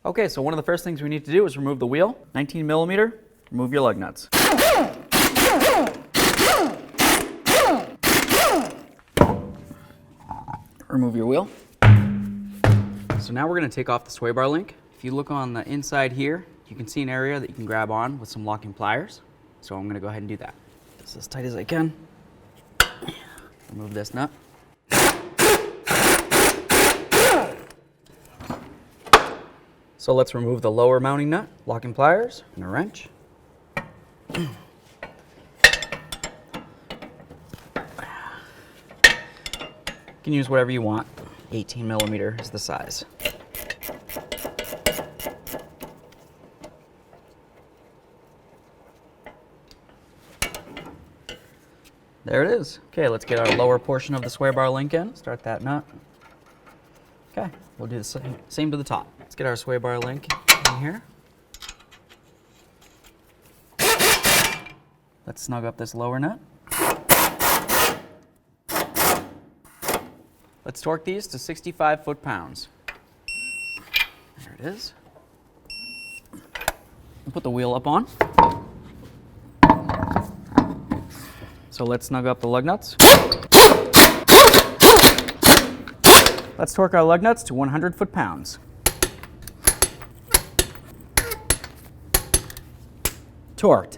Okay, so one of the first things we need to do is remove the wheel. 19 millimeter, remove your lug nuts. Remove your wheel. So now we're going to take off the sway bar link. If you look on the inside here, you can see an area that you can grab on with some locking pliers. So I'm going to go ahead and do that. Just as tight as I can. Remove this nut. So let's remove the lower mounting nut, locking pliers, and a wrench. You can use whatever you want. 18 millimeter is the size. There it is. Okay, let's get our lower portion of the sway bar link in. Start that nut. Okay, we'll do the same to the top. Let's get our sway bar link in here. Let's snug up this lower nut. Let's torque these to 65 foot-pounds. There it is. And put the wheel up on. So let's snug up the lug nuts. Let's torque our lug nuts to 100 foot-pounds. Torqued.